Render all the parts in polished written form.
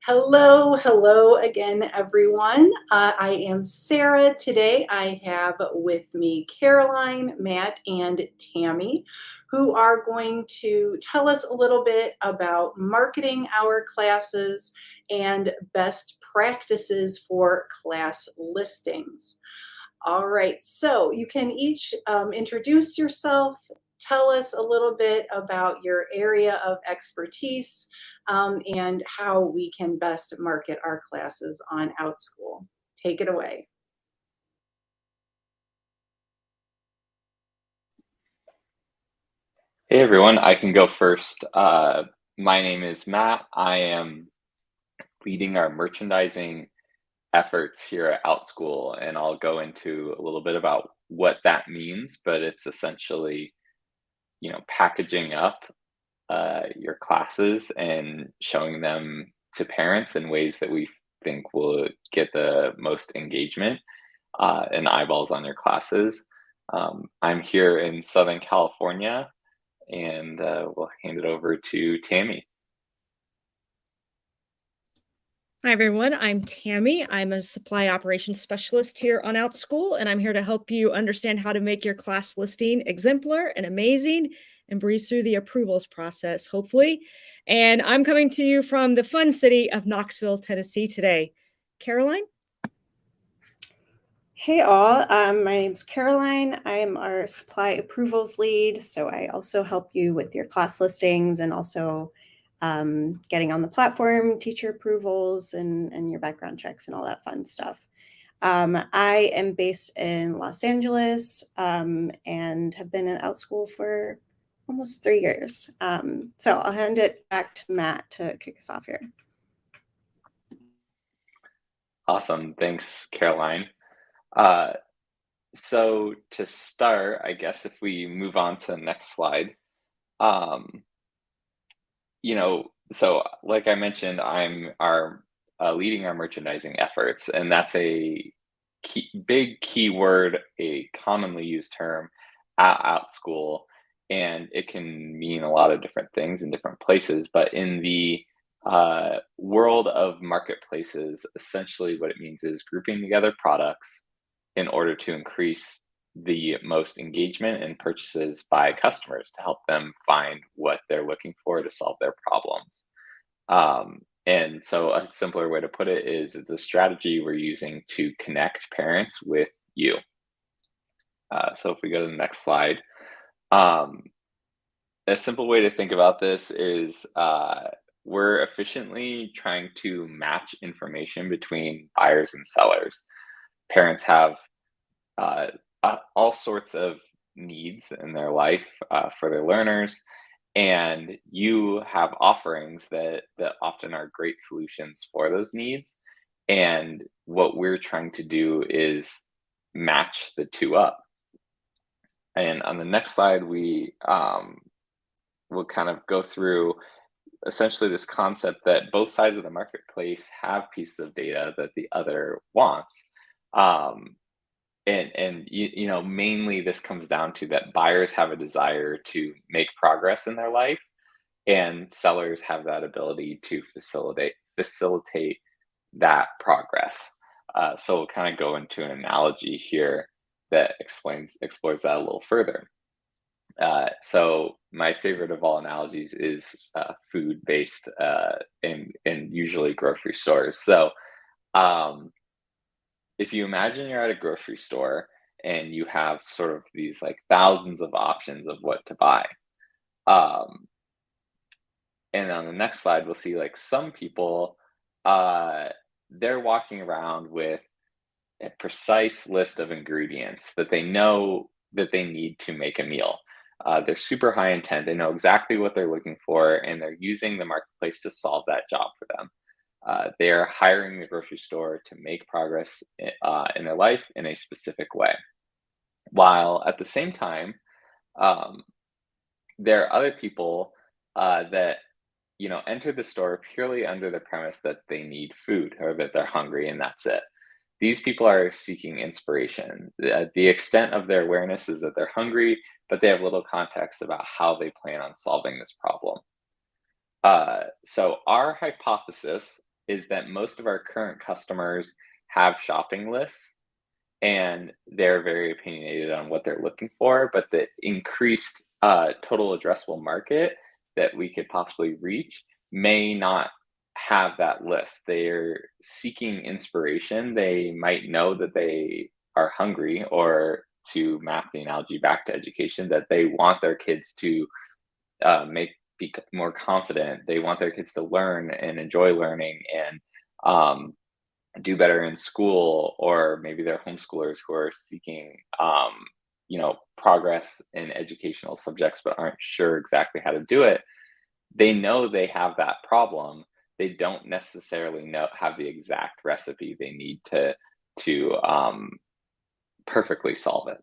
Hello again, everyone. I am Sarah. Today I have with me Caroline, Matt, and Tammy, who are going to tell us a little bit about marketing our classes and best practices for class listings. All right, so you can each introduce yourself, tell us a little bit about your area of expertise, and how we can best market our classes on OutSchool. Take it away. Hey everyone, I can go first. My name is Matt. I am leading our merchandising efforts here at OutSchool, and I'll go into a little bit about what that means, but it's essentially, packaging up your classes and showing them to parents in ways that we think will get the most engagement and eyeballs on your classes. I'm here in Southern California, and we'll hand it over to Tammy. Hi, everyone. I'm Tammy. I'm a supply operations specialist here on OutSchool, and I'm here to help you understand how to make your class listing exemplar and amazing and breeze through the approvals process, hopefully. And I'm coming to you from the fun city of Knoxville, Tennessee today. Caroline? Hey all, my name's Caroline. I'm our supply approvals lead, so I also help you with your class listings and also getting on the platform, teacher approvals, and your background checks and all that fun stuff. I am based in Los Angeles and have been at OutSchool for almost 3 years. So I'll hand it back to Matt to kick us off here. Awesome. Thanks, Caroline. Uh, so to start, I guess if we move on to the next slide, um, so like I mentioned, I'm our leading our merchandising efforts, and that's a big keyword, a commonly used term at school, and it can mean a lot of different things in different places. But in the world of marketplaces, essentially what it means is grouping together products in order to increase the most engagement and purchases by customers to help them find what they're looking for to solve their problems. And so a simpler way to put it is it's a strategy we're using to connect parents with you. So if we go to the next slide, um, a simple way to think about this is we're efficiently trying to match information between buyers and sellers. Parents have uh, all sorts of needs in their life for their learners, and you have offerings that often are great solutions for those needs. And what we're trying to do is match the two up. And on the next slide, we will kind of go through essentially this concept that both sides of the marketplace have pieces of data that the other wants. Um, and mainly this comes down to that buyers have a desire to make progress in their life, and sellers have that ability to facilitate that progress. So we'll kind of go into an analogy here that explores that a little further. So my favorite of all analogies is food based in usually grocery stores. So um, if you imagine you're at a grocery store and you have sort of these like thousands of options of what to buy. Um, and on the next slide, we'll see like some people, uh, they're walking around with a precise list of ingredients that they know that they need to make a meal. They're super high intent. They know exactly what they're looking for, and they're using the marketplace to solve that job for them. They are hiring the grocery store to make progress in their life in a specific way. While at the same time, um, there are other people that enter the store purely under the premise that they need food or that they're hungry and that's it. These people are seeking inspiration. The extent of their awareness is that they're hungry, but they have little context about how they plan on solving this problem. So our hypothesis is that most of our current customers have shopping lists and they're very opinionated on what they're looking for, but the increased total addressable market that we could possibly reach may not have that list. They're seeking inspiration. They might know that they are hungry, or to map the analogy back to education, that they want their kids to be more confident. They want their kids to learn and enjoy learning and um, do better in school, or maybe they're homeschoolers who are seeking progress in educational subjects but aren't sure exactly how to do it. They know they have that problem. They don't necessarily have the exact recipe they need to perfectly solve it.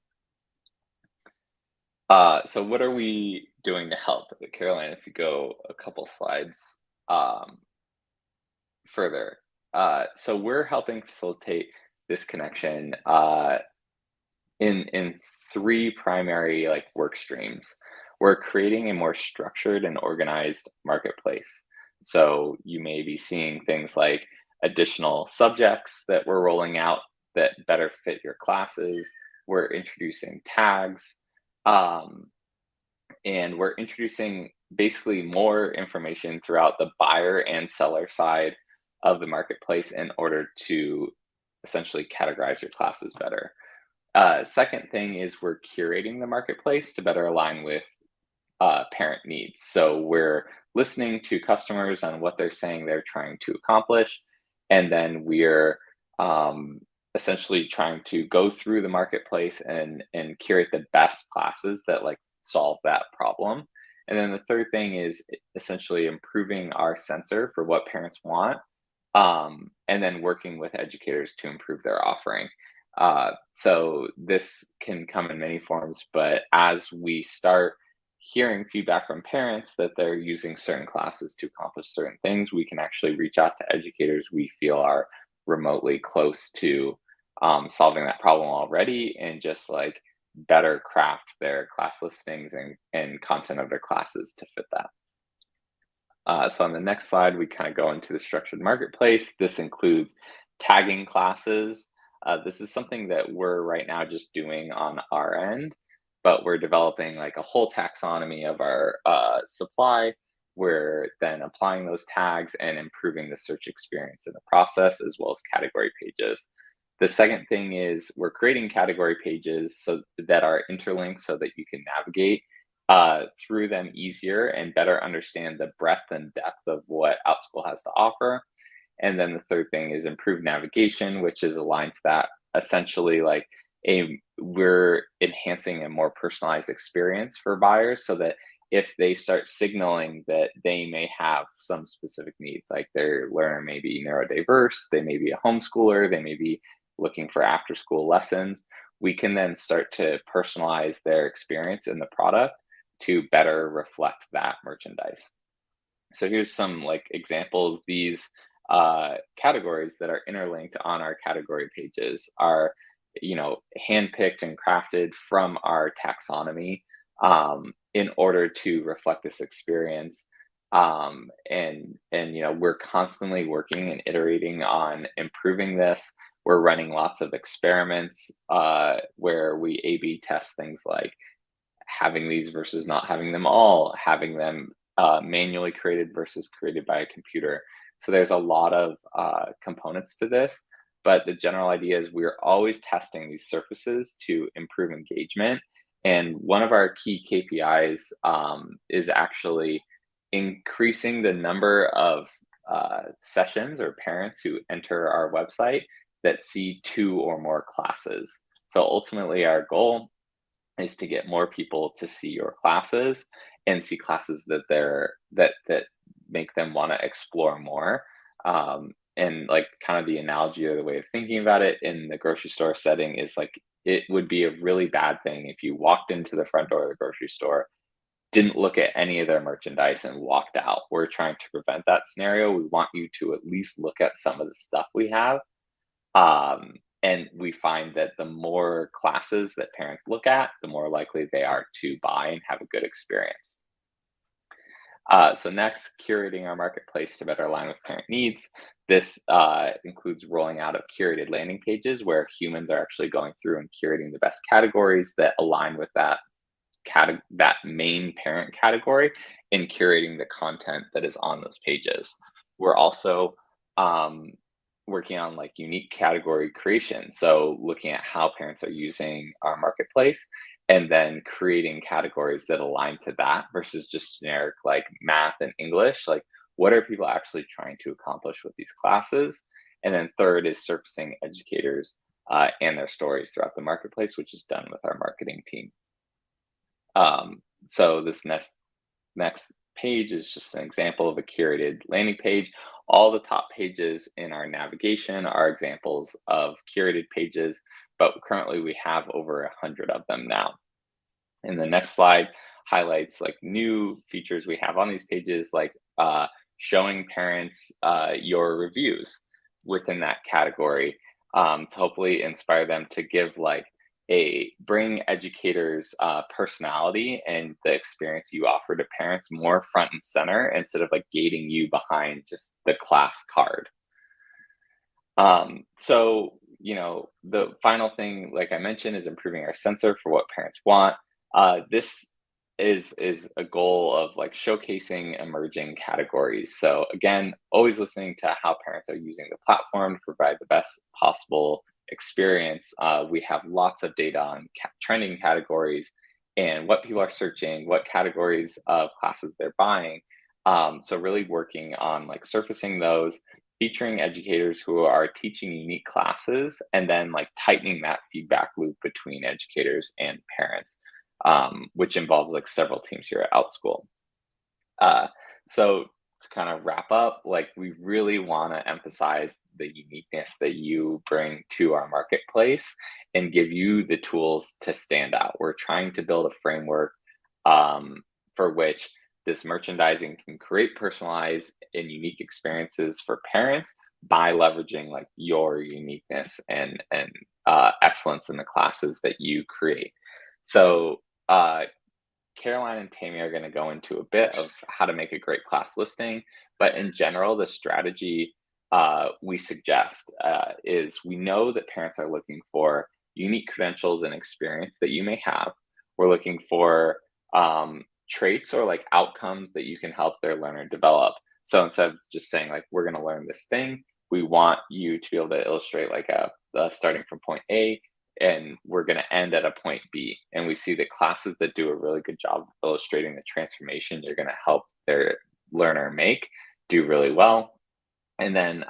So what are we doing to help? Caroline, if you go a couple slides um, further. So we're helping facilitate this connection in three primary work streams. We're creating a more structured and organized marketplace. So you may be seeing things like additional subjects that we're rolling out that better fit your classes. We're introducing tags, and we're introducing basically more information throughout the buyer and seller side of the marketplace in order to essentially categorize your classes better. Second thing is we're curating the marketplace to better align with parent needs. So we're listening to customers on what they're saying they're trying to accomplish, and then we're essentially trying to go through the marketplace and curate the best classes that solve that problem. And then the third thing is essentially improving our sensor for what parents want, and then working with educators to improve their offering. So this can come in many forms, but as we start hearing feedback from parents that they're using certain classes to accomplish certain things, we can actually reach out to educators we feel are remotely close to solving that problem already, and just better craft their class listings and content of their classes to fit that. So on the next slide, we kind of go into the structured marketplace. This includes tagging classes. This is something that we're right now just doing on our end, but we're developing a whole taxonomy of our supply. We're then applying those tags and improving the search experience in the process, as well as category pages. The second thing is we're creating category pages so that are interlinked so that you can navigate through them easier and better understand the breadth and depth of what OutSchool has to offer. And then the third thing is improved navigation, which is aligned to that. Essentially, we're enhancing a more personalized experience for buyers, so that if they start signaling that they may have some specific needs, like their learner may be neurodiverse, they may be a homeschooler, they may be looking for after school lessons, we can then start to personalize their experience in the product to better reflect that merchandise. So here's some examples. These categories that are interlinked on our category pages are handpicked and crafted from our taxonomy in order to reflect this experience. And we're constantly working and iterating on improving this. We're running lots of experiments where we A/B test things like having these versus not having them all, having them manually created versus created by a computer. So there's a lot of components to this, but the general idea is we're always testing these surfaces to improve engagement. And one of our key KPIs is actually increasing the number of sessions or parents who enter our website that see 2 or more classes. So ultimately, our goal is to get more people to see your classes and see classes that make them want to explore more. And kind of the analogy or the way of thinking about it in the grocery store setting is it would be a really bad thing if you walked into the front door of the grocery store, didn't look at any of their merchandise, and walked out. We're trying to prevent that scenario. We want you to at least look at some of the stuff we have. And we find that the more classes that parents look at, the more likely they are to buy and have a good experience. So next, curating our marketplace to better align with parent needs. This includes rolling out of curated landing pages where humans are actually going through and curating the best categories that align with that main parent category and curating the content that is on those pages. We're also working on like unique category creation. So looking at how parents are using our marketplace and then creating categories that align to that versus just generic like math and English. Like, what are people actually trying to accomplish with these classes? And then third is surfacing educators and their stories throughout the marketplace, which is done with our marketing team. So this next page is just an example of a curated landing page. All the top pages in our navigation are examples of curated pages, but currently we have over 100 of them now. And the next slide highlights like new features we have on these pages, like showing parents your reviews within that category to hopefully inspire them to give like bring educators personality and the experience you offer to parents more front and center instead of like gating you behind just the class card. So the final thing, like I mentioned, is improving our sensor for what parents want. This is a goal of like showcasing emerging categories. So again, always listening to how parents are using the platform to provide the best possible experience. We have lots of data on trending categories and what people are searching, what categories of classes they're buying. So really working on like surfacing those, featuring educators who are teaching unique classes, and then like tightening that feedback loop between educators and parents, which involves like several teams here at OutSchool. So to kind of wrap up, like we really want to emphasize the uniqueness that you bring to our marketplace and give you the tools to stand out. We're trying to build a framework for which this merchandising can create personalized and unique experiences for parents by leveraging like your uniqueness and excellence in the classes that you create. So Caroline and Tammy are going to go into a bit of how to make a great class listing, but in general, the strategy we suggest is we know that parents are looking for unique credentials and experience that you may have. We're looking for traits or like outcomes that you can help their learner develop. So instead of just saying like, we're going to learn this thing, we want you to be able to illustrate like starting from point A and we're going to end at a point B. And we see that classes that do a really good job of illustrating the transformation you're going to help their learner make do really well. And then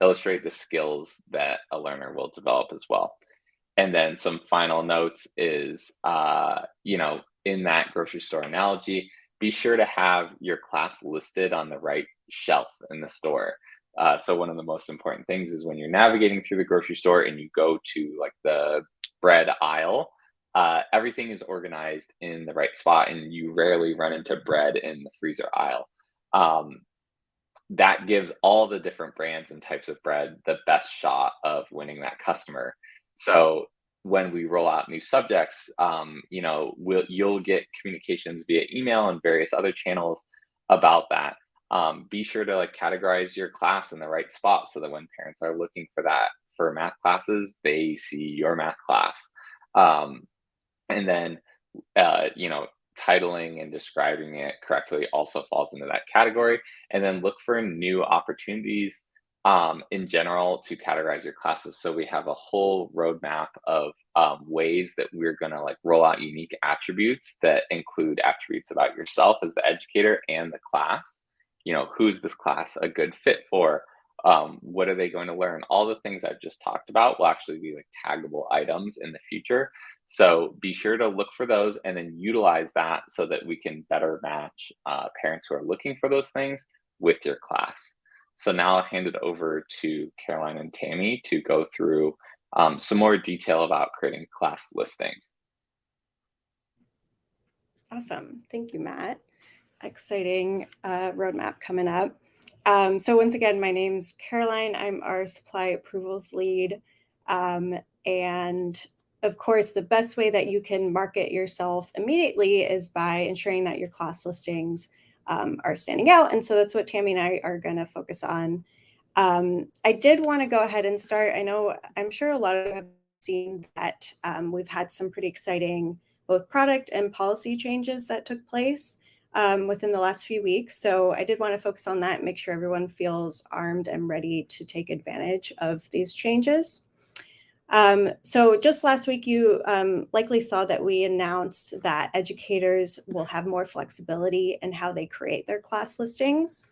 illustrate the skills that a learner will develop as well. And then some final notes is, in that grocery store analogy, be sure to have your class listed on the right shelf in the store. So one of the most important things is when you're navigating through the grocery store and you go to like the bread aisle, everything is organized in the right spot and you rarely run into bread in the freezer aisle. That gives all the different brands and types of bread the best shot of winning that customer. So when we roll out new subjects, you'll get communications via email and various other channels about that. Be sure to like categorize your class in the right spot so that when parents are looking for that for math classes, they see your math class. And then, titling and describing it correctly also falls into that category. And then look for new opportunities in general to categorize your classes. So we have a whole roadmap of ways that we're going to like roll out unique attributes that include attributes about yourself as the educator and the class. Who's this class a good fit for? What are they going to learn? All the things I've just talked about will actually be like taggable items in the future. So be sure to look for those and then utilize that so that we can better match parents who are looking for those things with your class. So now I'll hand it over to Caroline and Tammy to go through some more detail about creating class listings. Awesome. Thank you, Matt. Exciting roadmap coming up. So once again, my name's Caroline. I'm our supply approvals lead. And of course, the best way that you can market yourself immediately is by ensuring that your class listings are standing out. And so that's what Tammy and I are going to focus on. I did want to go ahead and start. I'm sure a lot of you have seen that we've had some pretty exciting both product and policy changes that took place within the last few weeks. So I did want to focus on that and make sure everyone feels armed and ready to take advantage of these changes. So just last week, you likely saw that we announced that educators will have more flexibility in how they create their class listings.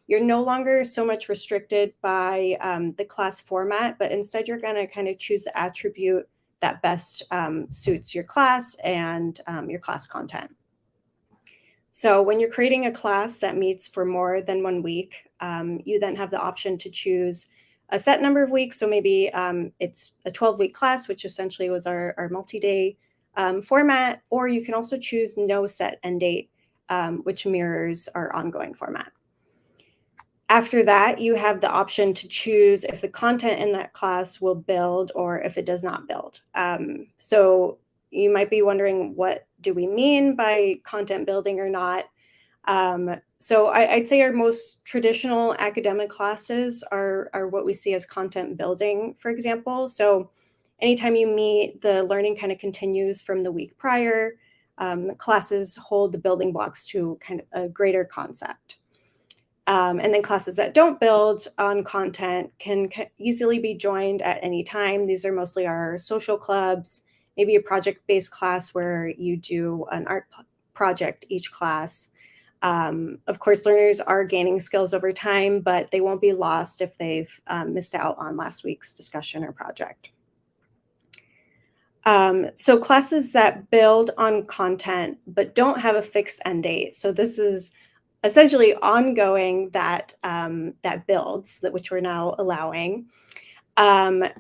You're no longer so much restricted by the class format, but instead you're going to kind of choose the attribute that best suits your class and your class content. So when you're creating a class that meets for more than 1 week, you then have the option to choose a set number of weeks. So maybe it's a 12-week class, which essentially was our multi-day format, or you can also choose no set end date, which mirrors our ongoing format. After that, you have the option to choose if the content in that class will build or if it does not build. So you might be wondering, what do we mean by content building or not? So I'd say our most traditional academic classes are what we see as content building, for example. So anytime you meet, the learning kind of continues from the week prior. The classes hold the building blocks to kind of a greater concept. And then classes that don't build on content can easily be joined at any time. These are mostly our social clubs, maybe a project-based class where you do an art project each class. Of course, learners are gaining skills over time, but they won't be lost if they've missed out on last week's discussion or project. So classes that build on content but don't have a fixed end date. So this is essentially ongoing that builds, which we're now allowing. To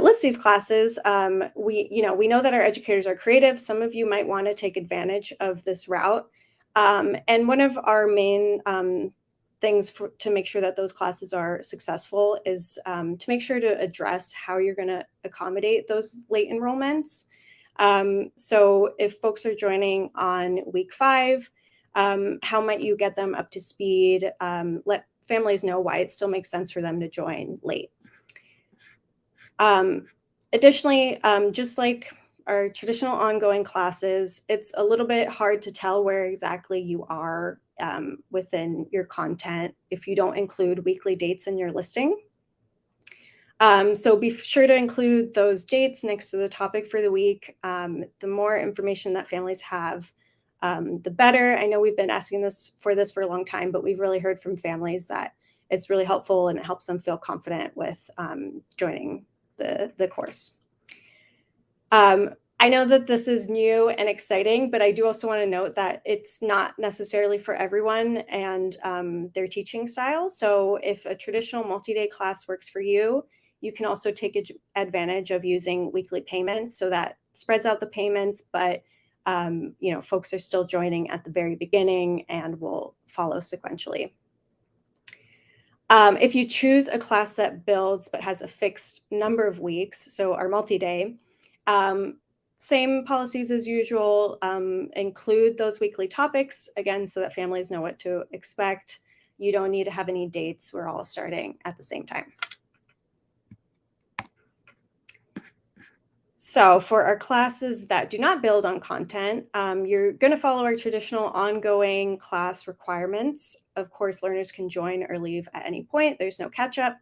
list these classes, we know that our educators are creative. Some of you might want to take advantage of this route. And one of our main things to make sure that those classes are successful is to make sure to address how you're going to accommodate those late enrollments. So if folks are joining on week 5, how might you get them up to speed? Let families know why it still makes sense for them to join late. Additionally, just like our traditional ongoing classes, it's a little bit hard to tell where exactly you are within your content if you don't include weekly dates in your listing. So be sure to include those dates next to the topic for the week. The more information that families have, the better. I know we've been asking for this for a long time, but we've really heard from families that it's really helpful and it helps them feel confident with joining the course. I know that this is new and exciting, but I do also want to note that it's not necessarily for everyone and their teaching style. So if a traditional multi-day class works for you, you can also take advantage of using weekly payments, so that spreads out the payments, but folks are still joining at the very beginning and will follow sequentially. If you choose a class that builds but has a fixed number of weeks, so our multi-day, same policies as usual, include those weekly topics, again, so that families know what to expect. You don't need to have any dates. We're all starting at the same time. So for our classes that do not build on content, you're going to follow our traditional ongoing class requirements. Of course, learners can join or leave at any point. There's no catch-up.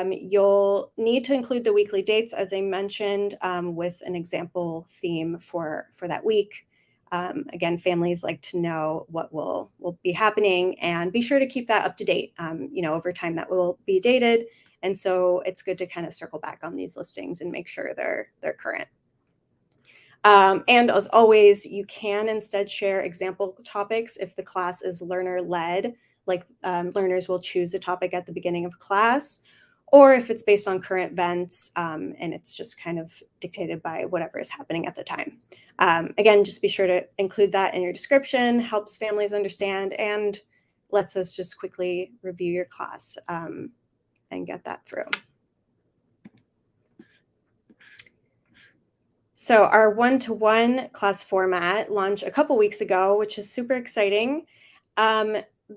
You'll need to include the weekly dates, as I mentioned, with an example theme for that week. Again, families like to know what will be happening, and be sure to keep that up to date. Over time that will be dated. And so it's good to kind of circle back on these listings and make sure they're current. And as always, you can instead share example topics if the class is learner-led, like learners will choose a topic at the beginning of class, or if it's based on current events and it's just kind of dictated by whatever is happening at the time. Again, just be sure to include that in your description, helps families understand, and lets us just quickly review your class and get that through. So our one-to-one class format launched a couple weeks ago, which is super exciting.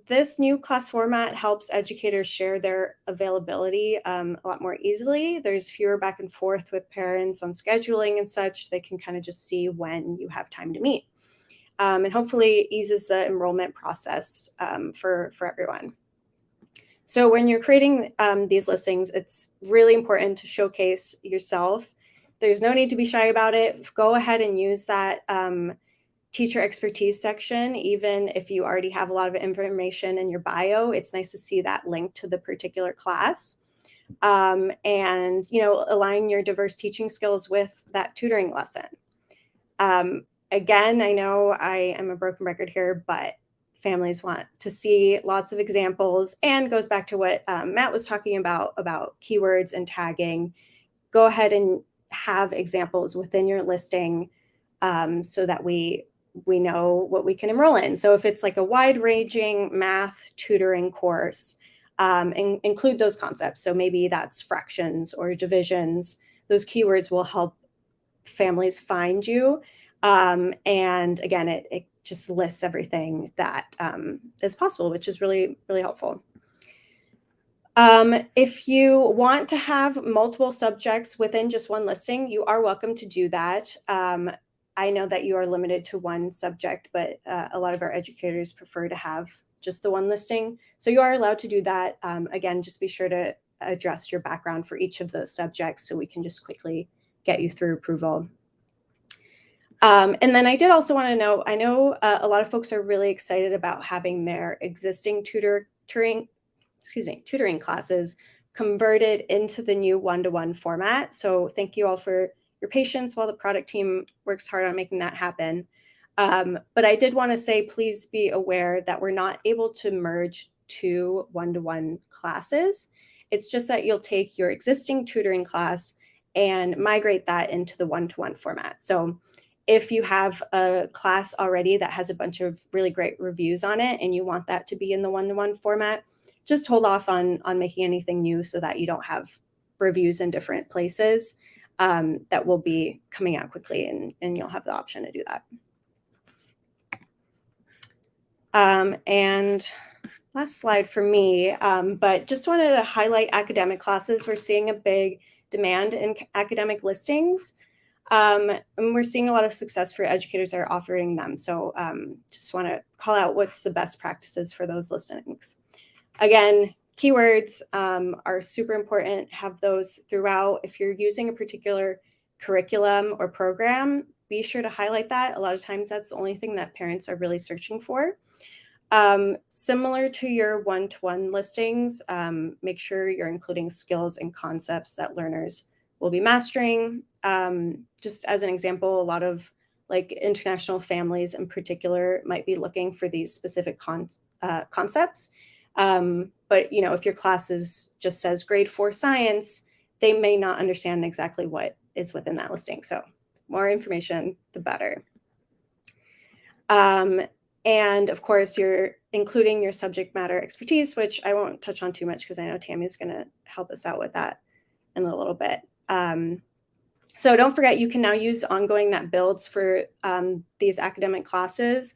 This new class format helps educators share their availability a lot more easily. There's fewer back and forth with parents on scheduling and such. They can kind of just see when you have time to meet. And hopefully eases the enrollment process for everyone. So when you're creating these listings, it's really important to showcase yourself. There's no need to be shy about it. Go ahead and use that teacher expertise section. Even if you already have a lot of information in your bio, it's nice to see that link to the particular class. And, align your diverse teaching skills with that tutoring lesson. Again, I know I am a broken record here, but families want to see lots of examples, and goes back to what Matt was talking about keywords and tagging. Go ahead and have examples within your listing so that we know what we can enroll in. So if it's like a wide-ranging math tutoring course, include those concepts. So maybe that's fractions or divisions. Those keywords will help families find you. And again, it just lists everything that is possible, which is really, really helpful. If you want to have multiple subjects within just one listing, you are welcome to do that. I know that you are limited to one subject, but a lot of our educators prefer to have just the one listing. So you are allowed to do that. Again, just be sure to address your background for each of those subjects so we can just quickly get you through approval. And then I did also want to know, I know a lot of folks are really excited about having their existing tutoring classes converted into the new one-to-one format. So thank you all for your patience while the product team works hard on making that happen. But I did want to say, please be aware that we're not able to merge two one-to-one classes. It's just that you'll take your existing tutoring class and migrate that into the one-to-one format. So if you have a class already that has a bunch of really great reviews on it and you want that to be in the one-to-one format, just hold off on making anything new so that you don't have reviews in different places. That will be coming out quickly, and you'll have the option to do that. And last slide for me, but just wanted to highlight academic classes. We're seeing a big demand in academic listings. And we're seeing a lot of success for educators that are offering them. So just want to call out what's the best practices for those listings. Again, keywords are super important. Have those throughout. If you're using a particular curriculum or program, be sure to highlight that. A lot of times that's the only thing that parents are really searching for. Similar to your one-to-one listings, make sure you're including skills and concepts that learners will be mastering. Just as an example, a lot of like international families in particular might be looking for these specific concepts. But if your class just says grade 4 science, they may not understand exactly what is within that listing. So more information, the better. And of course, you're including your subject matter expertise, which I won't touch on too much because I know Tammy's going to help us out with that in a little bit. So don't forget, you can now use ongoing that builds for these academic classes.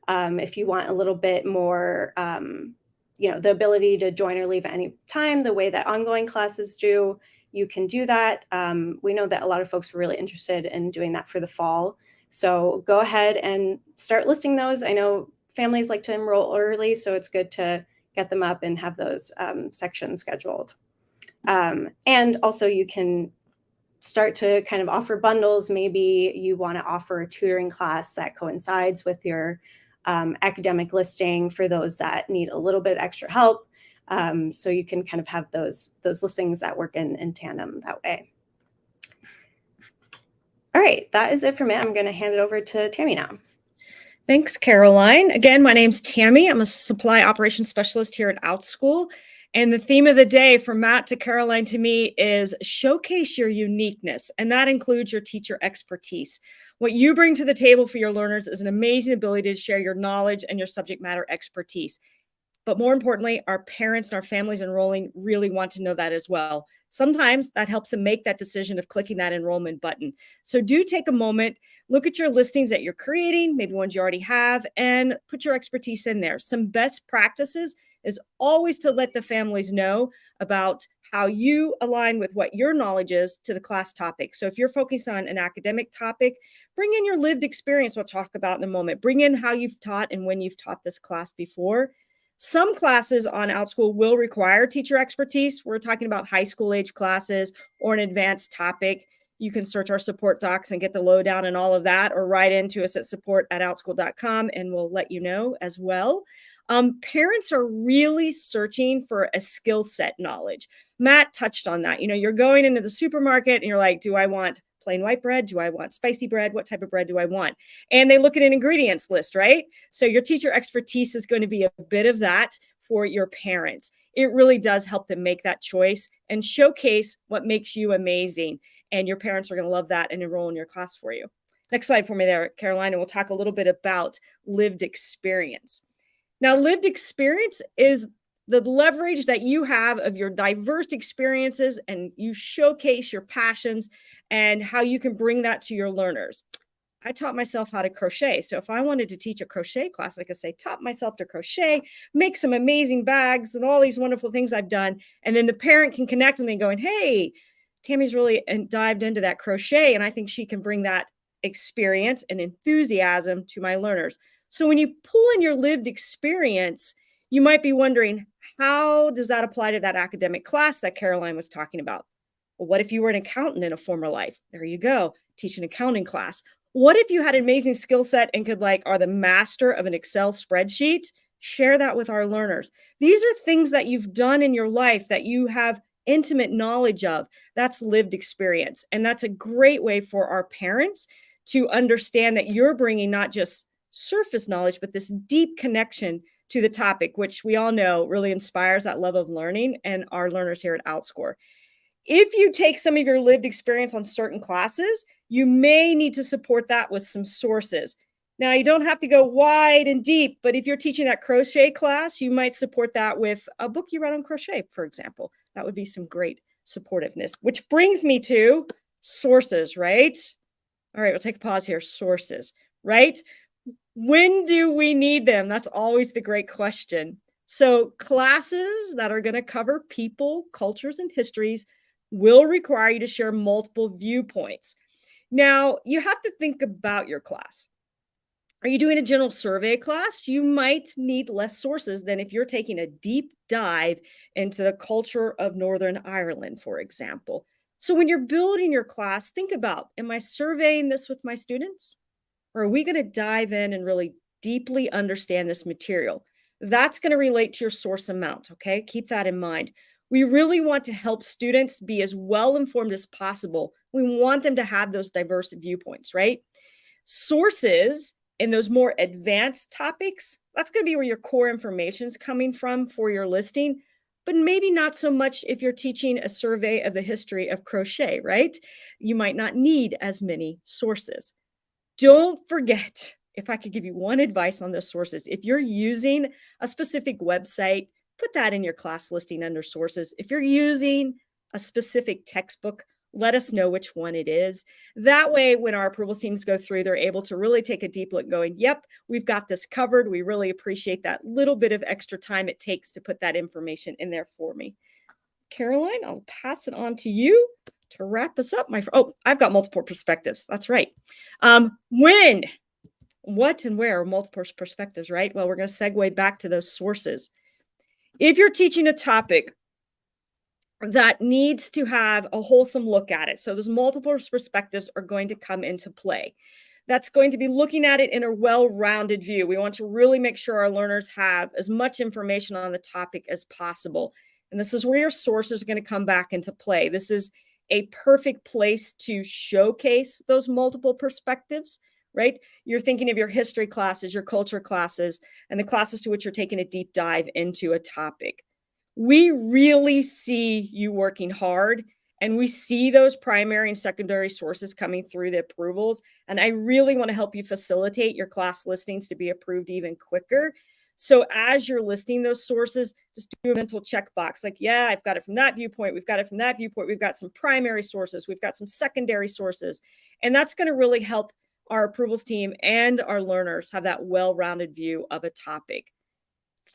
If you want a little bit more, the ability to join or leave at any time, the way that ongoing classes do, you can do that. We know that a lot of folks were really interested in doing that for the fall. So go ahead and start listing those. I know families like to enroll early, so it's good to get them up and have those sections scheduled. And also you can start to kind of offer bundles. Maybe you want to offer a tutoring class that coincides with your academic listing for those that need a little bit extra help. So you can kind of have those listings that work in tandem that way. All right, that is it for me. I'm going to hand it over to Tammy now. Thanks, Caroline. Again, my name's Tammy. I'm a supply operations specialist here at OutSchool. And the theme of the day from Matt to Caroline to me is showcase your uniqueness. And that includes your teacher expertise. What you bring to the table for your learners is an amazing ability to share your knowledge and your subject matter expertise. But more importantly, our parents and our families enrolling really want to know that as well. Sometimes that helps them make that decision of clicking that enrollment button. So do take a moment, look at your listings that you're creating, maybe ones you already have, and put your expertise in there. Some best practices is always to let the families know about how you align with what your knowledge is to the class topic. So if you're focused on an academic topic, bring in your lived experience we'll talk about in a moment. Bring in how you've taught and when you've taught this class before. Some classes on OutSchool will require teacher expertise. We're talking about high school age classes or an advanced topic. You can search our support docs and get the lowdown and all of that, or write into us at support@outschool.com and we'll let you know as well. Parents are really searching for a skill set knowledge. Matt touched on that. You're going into the supermarket and you're like, do I want plain white bread? Do I want spicy bread? What type of bread do I want? And they look at an ingredients list, right? So your teacher expertise is going to be a bit of that for your parents. It really does help them make that choice and showcase what makes you amazing. And your parents are going to love that and enroll in your class for you. Next slide for me there, Caroline, and we'll talk a little bit about lived experience. Now, lived experience is the leverage that you have of your diverse experiences, and you showcase your passions and how you can bring that to your learners. I taught myself how to crochet. So if I wanted to teach a crochet class, I could say, taught myself to crochet, make some amazing bags and all these wonderful things I've done. And then the parent can connect with me going, hey, Tammy's really dived into that crochet, and I think she can bring that experience and enthusiasm to my learners. So when you pull in your lived experience, you might be wondering, how does that apply to that academic class that Caroline was talking about? Well, what if you were an accountant in a former life? There you go, teach an accounting class. What if you had an amazing skill set and are the master of an Excel spreadsheet? Share that with our learners. These are things that you've done in your life that you have intimate knowledge of. That's lived experience. And that's a great way for our parents to understand that you're bringing not just surface knowledge, but this deep connection to the topic, which we all know really inspires that love of learning and our learners here at OutScore. If you take some of your lived experience on certain classes, you may need to support that with some sources. Now, you don't have to go wide and deep, but if you're teaching that crochet class, you might support that with a book you read on crochet, for example. That would be some great supportiveness, which brings me to sources, right? All right, we'll take a pause here. Sources, right? When do we need them? That's always the great question. So classes that are going to cover people, cultures, and histories will require you to share multiple viewpoints. Now, you have to think about your class. Are you doing a general survey class? You might need less sources than if you're taking a deep dive into the culture of Northern Ireland, for example. So when you're building your class, think about, am I surveying this with my students? Or are we going to dive in and really deeply understand this material? That's going to relate to your source amount, okay? Keep that in mind. We really want to help students be as well informed as possible. We want them to have those diverse viewpoints, right? Sources in those more advanced topics, that's going to be where your core information is coming from for your listing, but maybe not so much if you're teaching a survey of the history of crochet, right? You might not need as many sources. Don't forget, if I could give you one advice on those sources, if you're using a specific website, put that in your class listing under sources. If you're using a specific textbook, let us know which one it is. That way, when our approval teams go through, they're able to really take a deep look going, yep, we've got this covered. We really appreciate that little bit of extra time it takes to put that information in there for me. Caroline, I'll pass it on to you to wrap us up. I've got multiple perspectives. That's right. When, what, and where are multiple perspectives, right? Well, we're going to segue back to those sources. If you're teaching a topic that needs to have a wholesome look at it, so those multiple perspectives are going to come into play. That's going to be looking at it in a well-rounded view. We want to really make sure our learners have as much information on the topic as possible. And this is where your sources are going to come back into play. This is a perfect place to showcase those multiple perspectives, right? You're thinking of your history classes, your culture classes, and the classes to which you're taking a deep dive into a topic. We really see you working hard, and we see those primary and secondary sources coming through the approvals. And I really want to help you facilitate your class listings to be approved even quicker. So as you're listing those sources, just do a mental checkbox like, yeah, I've got it from that viewpoint. We've got it from that viewpoint. We've got some primary sources. We've got some secondary sources. And that's going to really help our approvals team and our learners have that well-rounded view of a topic.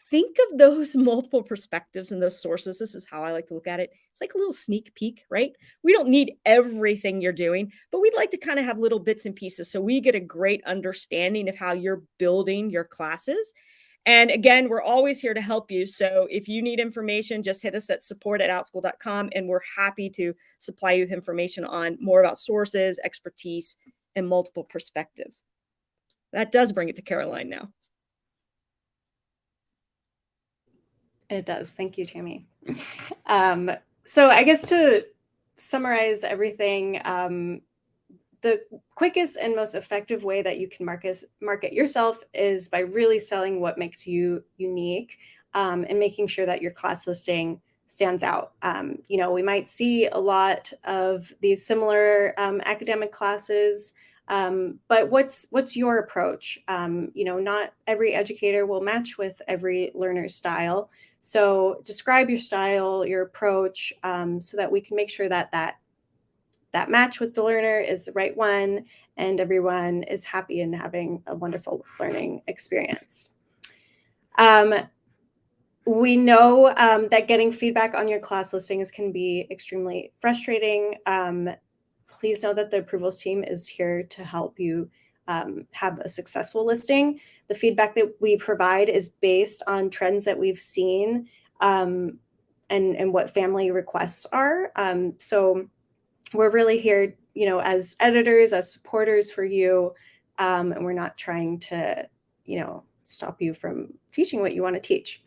Think of those multiple perspectives and those sources. This is how I like to look at it. It's like a little sneak peek, right? We don't need everything you're doing, but we'd like to kind of have little bits and pieces so we get a great understanding of how you're building your classes. And again, we're always here to help you. So if you need information, just hit us at support@outschool.com, and we're happy to supply you with information on more about sources, expertise, and multiple perspectives. That does bring it to Caroline now. It does. Thank you, Tammy. So I guess to summarize everything, the quickest and most effective way that you can market yourself is by really selling what makes you unique, and making sure that your class listing stands out. We might see a lot of these similar academic classes, but what's your approach? Not every educator will match with every learner's style. So describe your style, your approach, so that we can make sure that match with the learner is the right one and everyone is happy and having a wonderful learning experience. We know that getting feedback on your class listings can be extremely frustrating. Please know that the approvals team is here to help you have a successful listing. The feedback that we provide is based on trends that we've seen, and what family requests are. So we're really here, as editors, as supporters for you, and we're not trying to, stop you from teaching what you want to teach.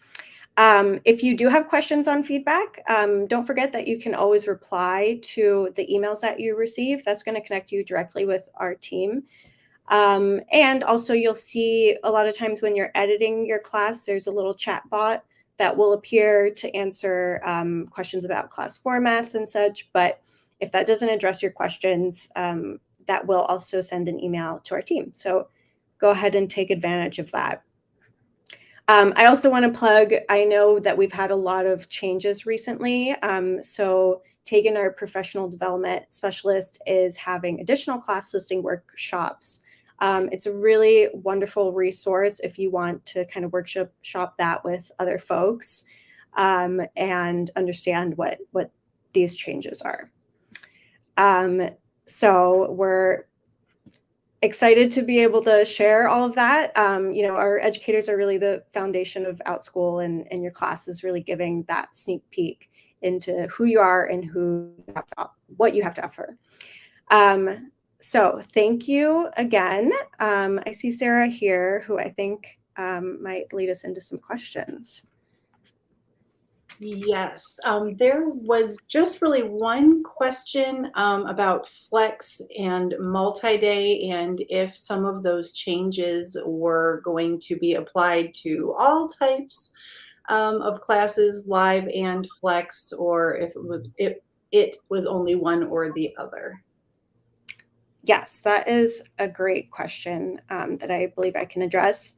If you do have questions on feedback, don't forget that you can always reply to the emails that you receive. That's going to connect you directly with our team. And also you'll see a lot of times when you're editing your class, there's a little chat bot that will appear to answer questions about class formats and such. But if that doesn't address your questions, that will also send an email to our team. So go ahead and take advantage of that. I also want to plug, I know that we've had a lot of changes recently. So Tegan, our professional development specialist, is having additional class listing workshops. It's a really wonderful resource if you want to kind of workshop that with other folks, and understand what these changes are. So we're excited to be able to share all of that. Our educators are really the foundation of OutSchool, and your class is really giving that sneak peek into who you are and what you have to offer. So thank you again. I see Sarah here, who I think might lead us into some questions. Yes, there was just really one question about flex and multi-day, and if some of those changes were going to be applied to all types of classes, live and flex, or if it was only one or the other. Yes, that is a great question that I believe I can address.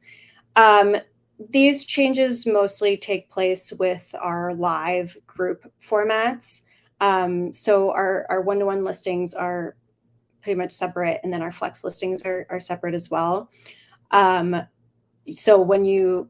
These changes mostly take place with our live group formats. So our one-to-one listings are pretty much separate, and then our flex listings are separate as well. So when you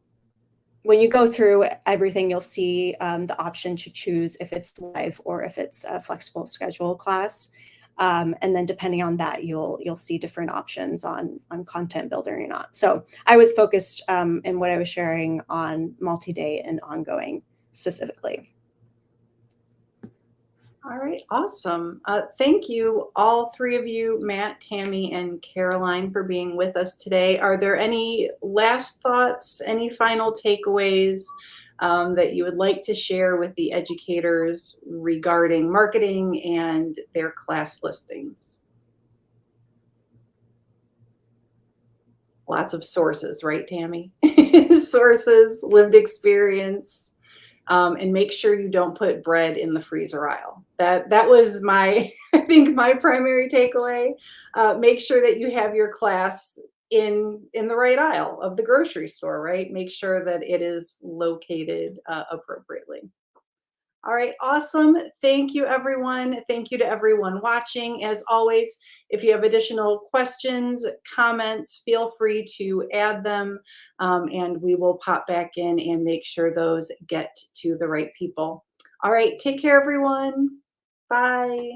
go through everything, you'll see the option to choose if it's live or if it's a flexible schedule class. And then depending on that, you'll see different options on content builder or not. So I was focused in what I was sharing on multi-day and ongoing specifically. All right, awesome. Thank you, all three of you, Matt, Tammy, and Caroline, for being with us today. Are there any last thoughts, any final takeaways that you would like to share with the educators regarding marketing and their class listings? Lots of sources, right, Tammy? Sources, lived experience, and make sure you don't put bread in the freezer aisle. That was I think my primary takeaway. Make sure that you have your class in the right aisle of the grocery store, right? Make sure that it is located appropriately. All right, awesome. Thank you, everyone. Thank you to everyone watching. As always, if you have additional questions, comments, feel free to add them, and we will pop back in and make sure those get to the right people. All right, take care, everyone. Bye.